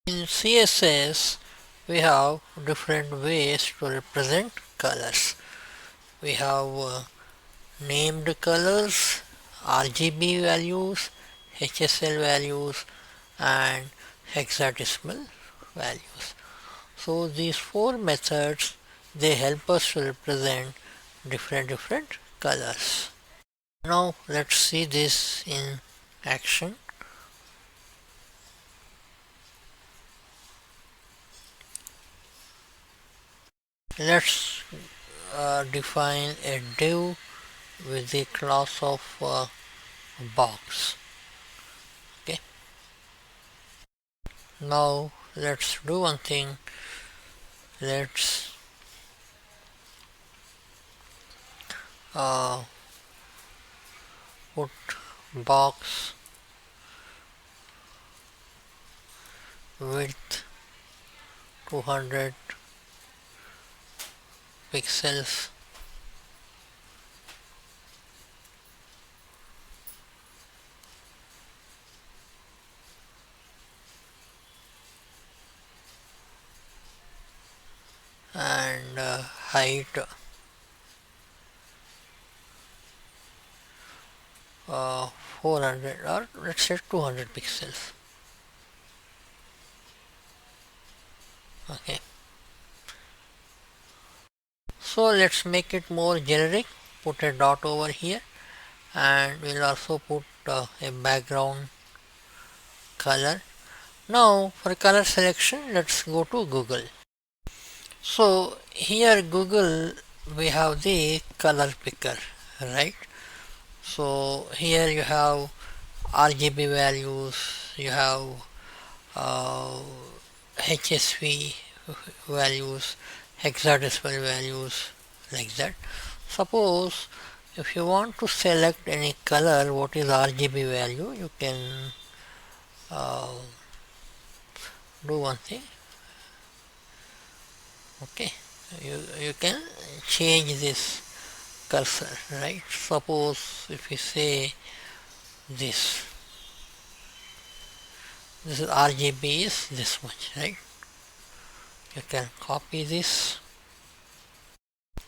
In CSS, we have different ways to represent colors. We have named colors, RGB values, HSL values, and hexadecimal values. So these four methods, they help us to represent different colors. Now let's see this in action. Let's define a div with the class of box. Okay. Now let's do one thing. Let's put box width 200 pixels and height 400 or let's say 200 pixels. Okay. So let's make it more generic. Put a dot over here and we'll also put a background color. Now for color selection, let's go to Google. So here Google, we have the color picker, right? So here you have RGB values, you have HSV values, hexadecimal values, like that. Suppose if you want to select any color, what is RGB value, you can do one thing. Okay, you can change this cursor, right? Suppose if we say this is RGB is this much, right? You can copy this.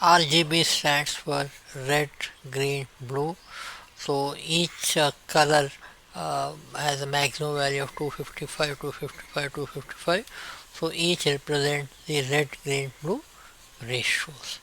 RGB stands for red, green, blue. So each color has a maximum value of 255, 255, 255. So each represents the red, green, blue ratios.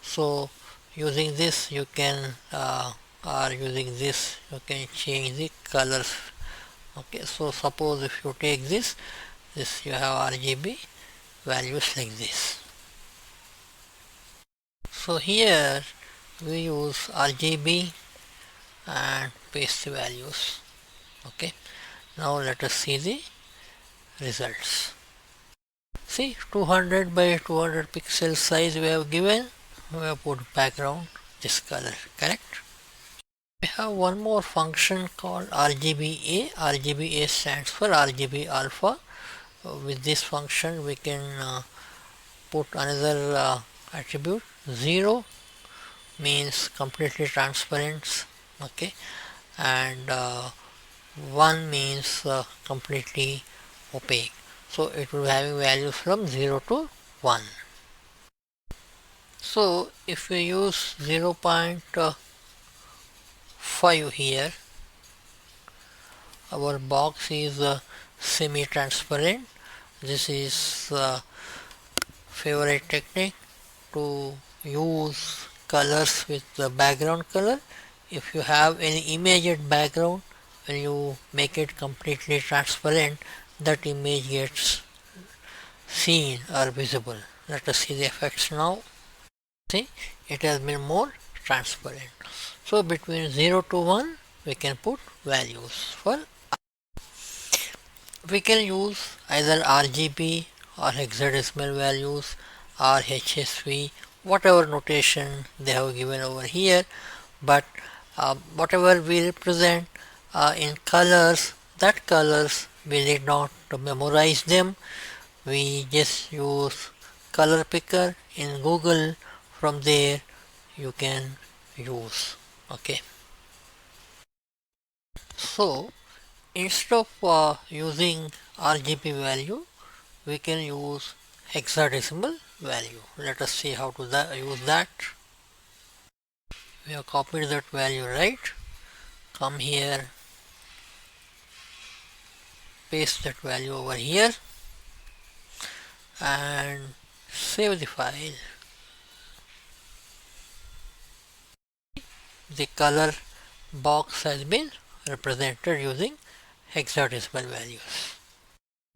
So using this you can or using this you can change the colors. Okay, so suppose if you take this you have RGB values like this. So here we use RGB and paste the values. Okay, now let us see the results. See, 200 by 200 pixel size we have given. We have put background this color, correct? We have one more function called RGBA. RGBA stands for RGB alpha. With this function we can put another attribute. 0 means completely transparent, okay, and 1 means completely opaque. So it will be having values from 0 to 1. So if we use 0.5 here, our box is semi-transparent. This is favorite technique to use colors with the background color. If you have any immediate background, when you make it completely transparent, that image gets seen or visible. Let us see the effects now. See, it has been more transparent. So between 0 to 1 we can put values for. We can use either RGB or hexadecimal values or HSV, whatever notation they have given over here, but whatever we represent in colors, that colors we need not to memorize them. We just use color picker in Google. From there you can use. Okay, so instead of using RGB value, we can use hexadecimal value. Let us see how to use that. We have copied that value, right? Come here, paste that value over here and save the file. The color box has been represented using hexadecimal values.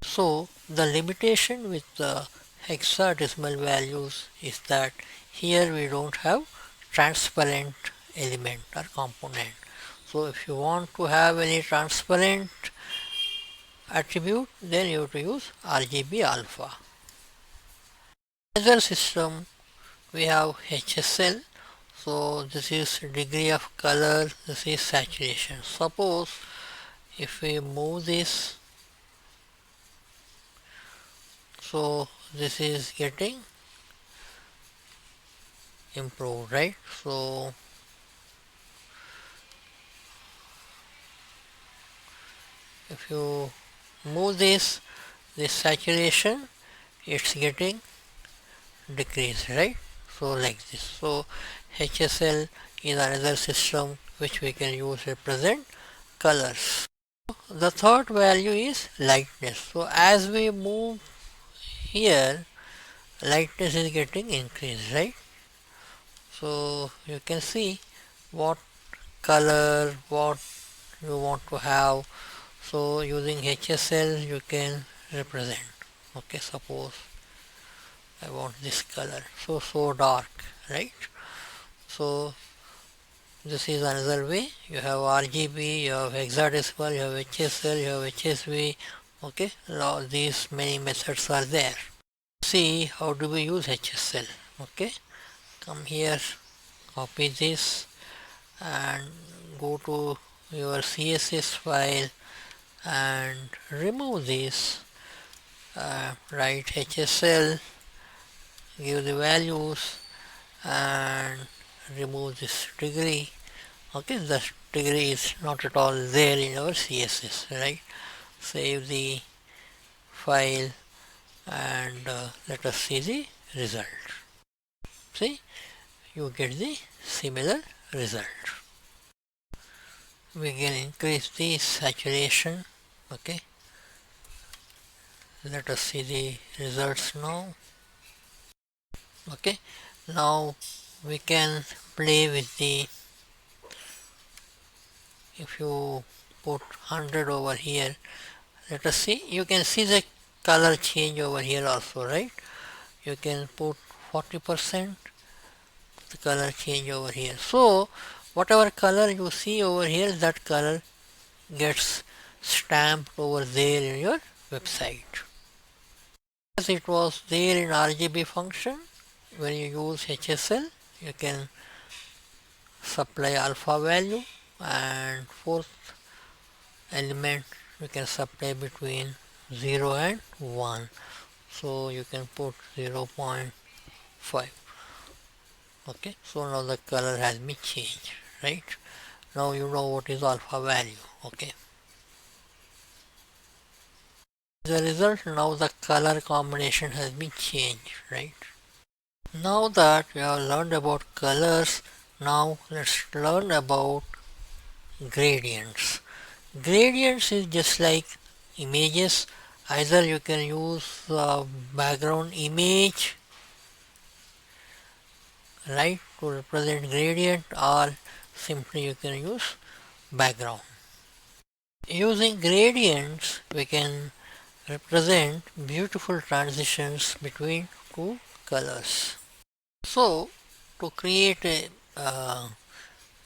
So the limitation with the hexadecimal values is that here we don't have transparent element or component. So if you want to have any transparent attribute, then you have to use RGB alpha. Other system we have HSL. So this is degree of color, this is saturation. Suppose if we move this, so this is getting improved, right? So if you move this saturation, it's getting decreased, right? So like this. So HSL is another system which we can use to represent colors. The third value is lightness. So as we move here, lightness is getting increased, right? So you can see what color, what you want to have. So using HSL you can represent. Okay, suppose I want this color, so dark, right? So this is another way. You have RGB, you have hexadecimal, you have HSL, you have HSV. Okay, now these many methods are there. See how do we use HSL. Okay, come here, copy this and go to your CSS file and remove this. Write HSL, give the values and remove this degree. Okay, the degree is not at all there in our CSS, right? Save the file and let us see the result. See, you get the similar result. We can increase the saturation. Okay, let us see the results now. Okay, now we can play with the, if you put 100 over here, let us see, you can see the color change over here also, right? You can put 40%, the color change over here. So whatever color you see over here, that color gets stamped over there in your website. As it was there in RGB function, when you use HSL, you can supply alpha value, and fourth element you can supply between 0 and 1. So you can put 0.5. Okay, so now the color has been changed, right? Now you know what is alpha value. Okay, the result, now the color combination has been changed, right? Now that we have learned about colors, now let's learn about gradients. Gradients is just like images. Either you can use background image, right, to represent gradient, or simply you can use background. Using gradients we can represent beautiful transitions between two colors. So to create a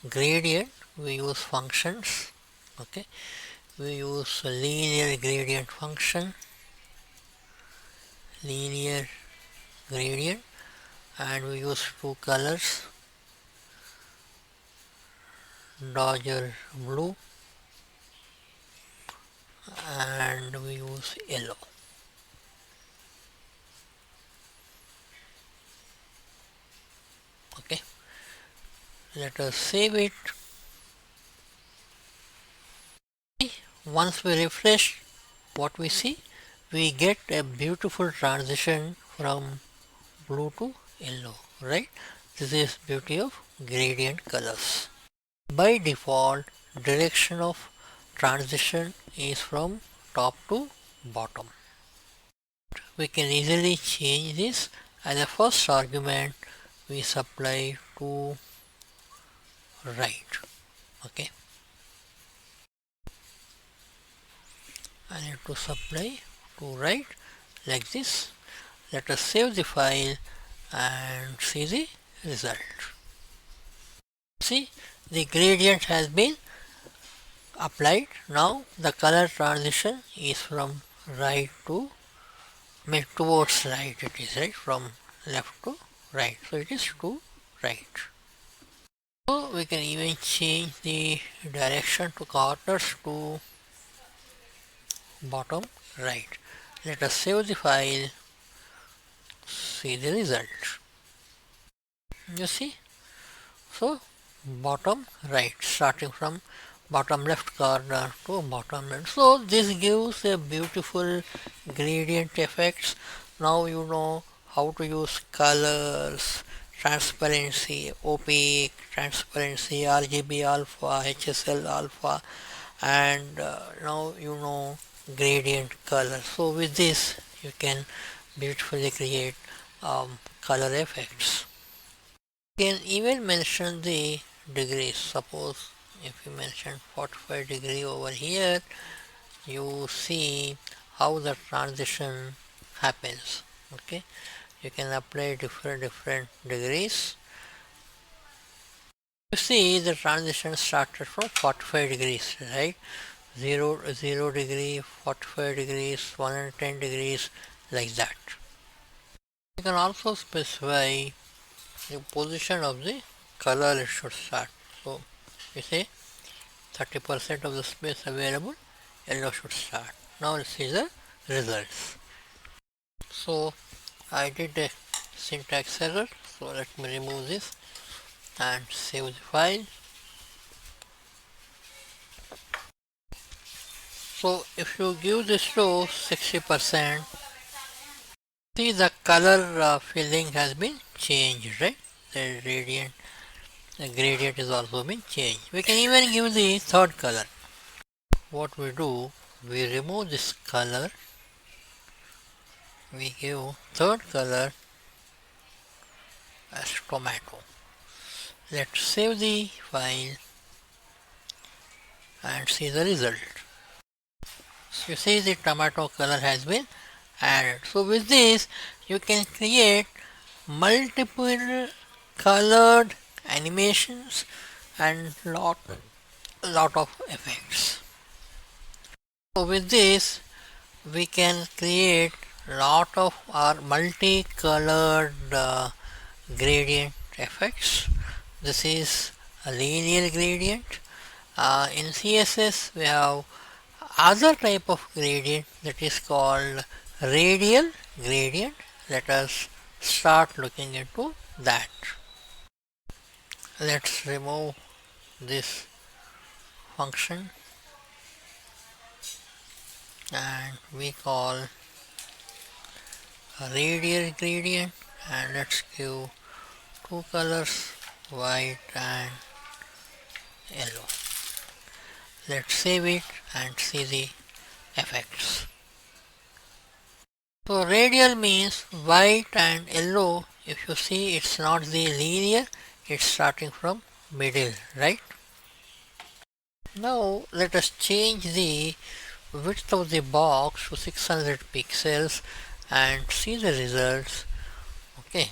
gradient we use functions. Okay, we use a linear gradient function, linear gradient, and we use two colors, Dodger blue and we use yellow. Okay, let us save it. Once we refresh, what we see, we get a beautiful transition from blue to yellow, right? This is beauty of gradient colors. By default, direction of transition is from top to bottom. We can easily change this. As a first argument, we supply to right. Okay, I need to supply to right like this. Let us save the file and see the result. See, the gradient has been applied. Now the color transition is from right to towards right, it is right, from left to right, so it is to right. So we can even change the direction to corners to bottom right. Let us save the file, see the result. You see, so bottom right, starting from bottom left corner to bottom right. So this gives a beautiful gradient effects. Now you know how to use colors, transparency, opaque, transparency, RGB alpha, HSL alpha, and now you know gradient color. So with this you can beautifully create color effects. You can even mention the degrees. Suppose if you mention 45 degree over here, you see how the transition happens. Okay, you can apply different degrees. You see the transition started from 45 degrees, right? 0 degree, 45 degrees, 110 degrees, like that. You can also specify the position of the color it should start. So you say 30% of the space available, yellow should start. Now let's see the results. So I did a syntax error, so let me remove this and save the file. So if you give this to 60%, see the color filling has been changed, right? The gradient is also been changed. We can even give the third color. What we do, we remove this color, we give third color as tomato. Let's save the file and see the result. So you see the tomato color has been added. So with this you can create multiple colored animations and lot of effects. So with this we can create lot of our multicolored gradient effects. This is a linear gradient. In CSS we have other type of gradient that is called radial gradient. Let us start looking into that. Let's remove this function and we call a radial gradient, and let's give two colors, white and yellow. Let's save it and see the effects. So radial means white and yellow. If you see, it's not the linear, it's starting from middle, right? Now let us change the width of the box to 600 pixels and see the results. Okay,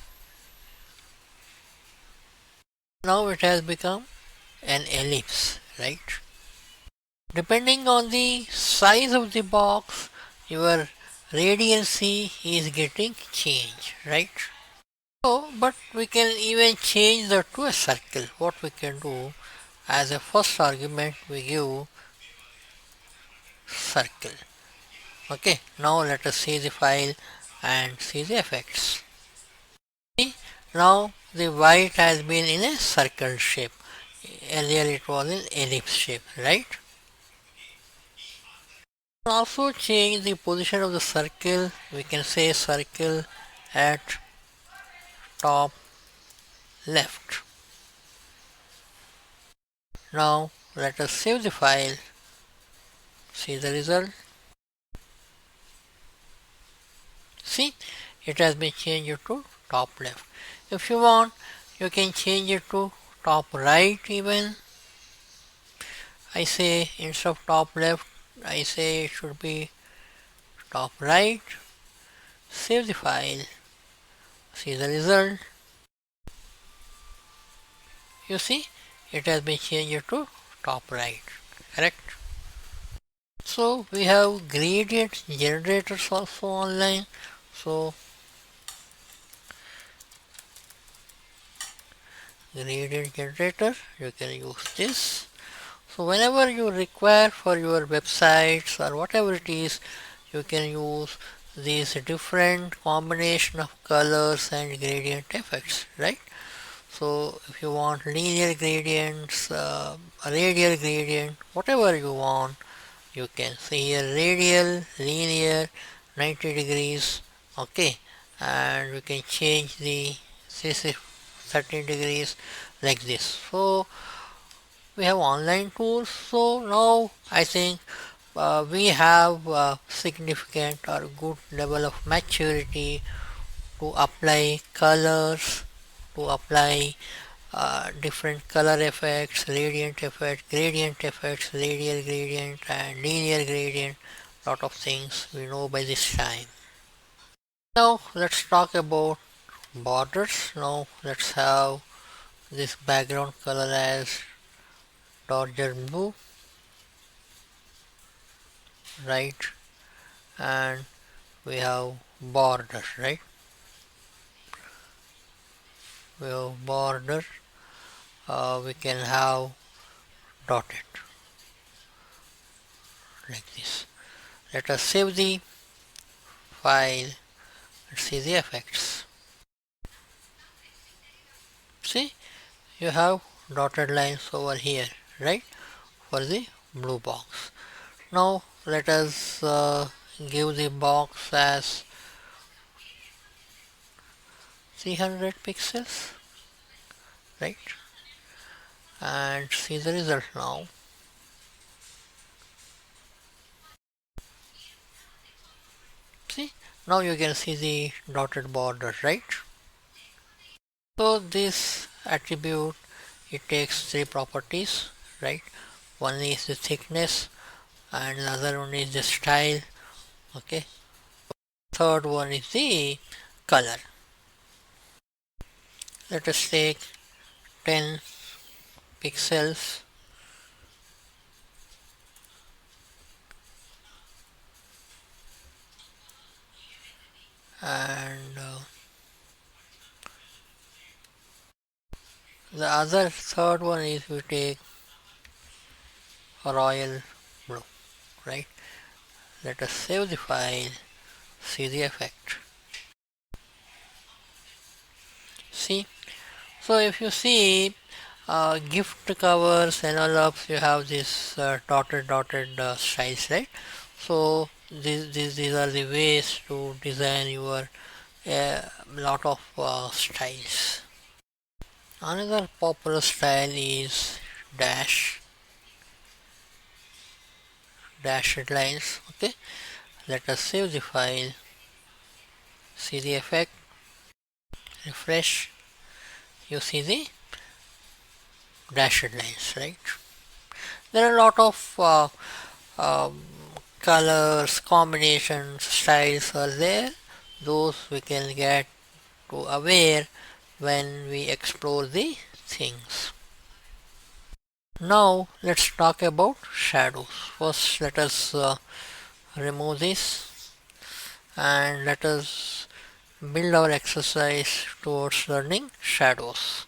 now it has become an ellipse, right? Depending on the size of the box, your radiancy is getting changed, right? So, but we can even change that to a circle. What we can do, as a first argument we give circle. Okay, now let us see the file and see the effects. See, now the white has been in a circle shape. Earlier it was in ellipse shape, right? Also change the position of the circle. We can say circle at top left. Now let us save the file. See the result. See, it has been changed to top left. If you want, you can change it to top right even. I say instead of top left, I say it should be top right. Save the file. See the result. You see, it has been changed to top right. Correct? So we have gradient generators also online. So gradient generator, you can use this. So whenever you require for your websites or whatever it is, you can use these different combination of colors and gradient effects, right? So if you want linear gradients, radial gradient, whatever you want, you can see here radial, linear, 90 degrees, okay, and we can change the 13 degrees like this. So we have online tools. So now I think we have significant or good level of maturity to apply colors, to apply different color effects, gradient effects, radial gradient and linear gradient, lot of things we know by this time. Now let's talk about borders. Now let's have this background color as Dodger blue, right? And we have border, right? We have border, we can have dotted like this. Let us save the file and see the effects. See, you have dotted lines over here, right, for the blue box. Now let us give the box as 300 pixels, right, and see the result now. See, now you can see the dotted border, right? So this attribute, it takes three properties, right? One is the thickness and another one is the style, okay. Third one is the color. Let us take 10 pixels and the other third one is we take royal blue, right? Let us save the file, see the effect. See, so if you see gift covers, envelopes, you have this dotted styles, right? So these are the ways to design your lot of styles. Another popular style is dash, dashed lines, okay. Let us save the file, see the effect, refresh, you see the dashed lines, right? There are a lot of um, colors, combinations, styles are there. Those we can get to aware when we explore the things. Now let's talk about shadows. First let us remove this and let us build our exercise towards learning shadows.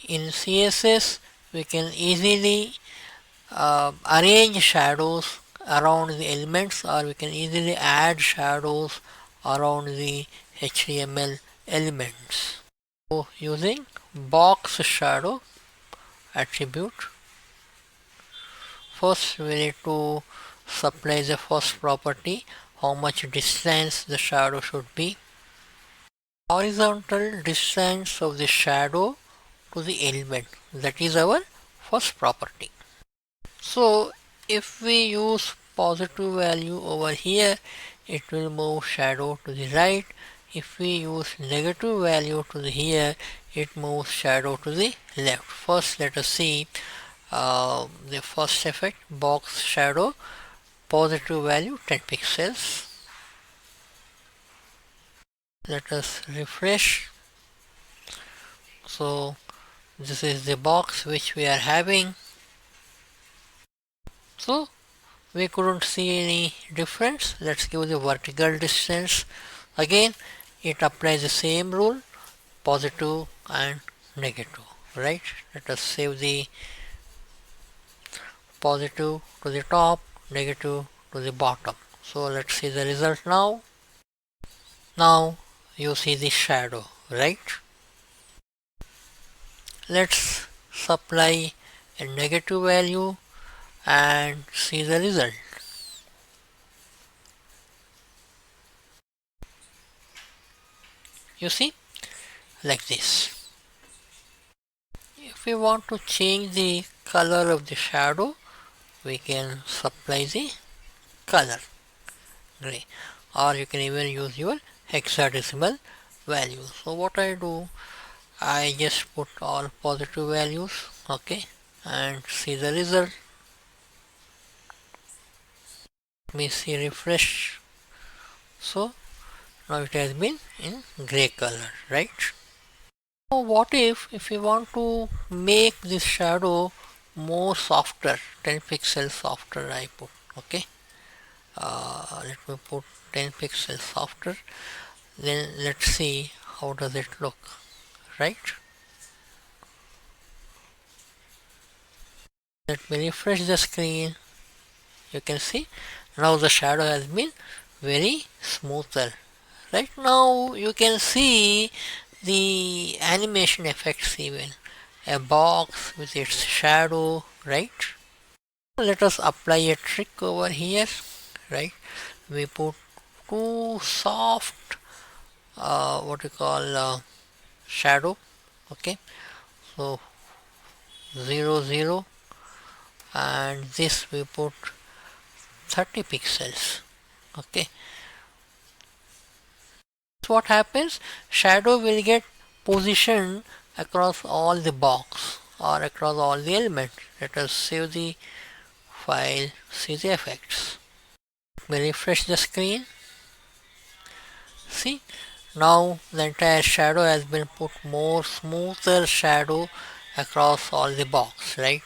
In CSS we can easily arrange shadows around the elements, or we can easily add shadows around the HTML elements. So using box shadow attribute, first we need to supply the first property, how much distance the shadow should be. Horizontal distance of the shadow to the element, that is our first property. So if we use positive value over here, it will move shadow to the right. If we use negative value to the here, it moves shadow to the left. First let us see the first effect, box shadow, positive value 10 pixels. Let us refresh. So this is the box which we are having. So we couldn't see any difference. Let's give the vertical distance. Again it applies the same rule, positive and negative, right? Let us save the positive to the top, negative to the bottom. So let's see the result now. Now you see the shadow, right? Let's supply a negative value and see the result. You see, like this. If we want to change the color of the shadow, we can supply the color gray, or you can even use your hexadecimal values. So what I do, I just put all positive values, okay, and see the result. Let me see, refresh. So now it has been in gray color, right? So what if we want to make this shadow more softer, 10 pixels softer I put, okay. Let me put 10 pixels softer, then let's see how does it look, right? Let me refresh the screen. You can see now the shadow has been very smoother. Right now you can see the animation effects, even a box with its shadow, right? Let us apply a trick over here, right? We put two soft what we call shadow, okay, so 0 0, and this we put 30 pixels, okay. So what happens, shadow will get positioned across all the box or across all the elements. Let us save the file, see the effects. Let me refresh the screen. See, now the entire shadow has been put more smoother shadow across all the box, right?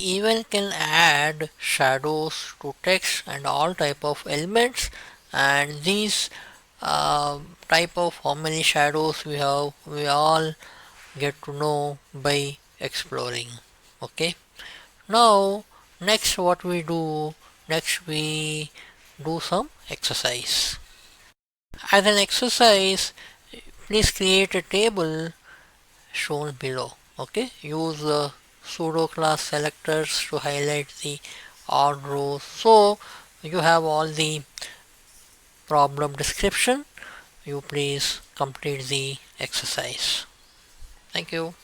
Even can add shadows to text and all type of elements, and these type of how many shadows we have, we all get to know by exploring, okay. Now next what we do, next we do some exercise. As an exercise, please create a table shown below, okay. Use pseudo class selectors to highlight the odd rows, so you have all the problem description. You please complete the exercise. Thank you.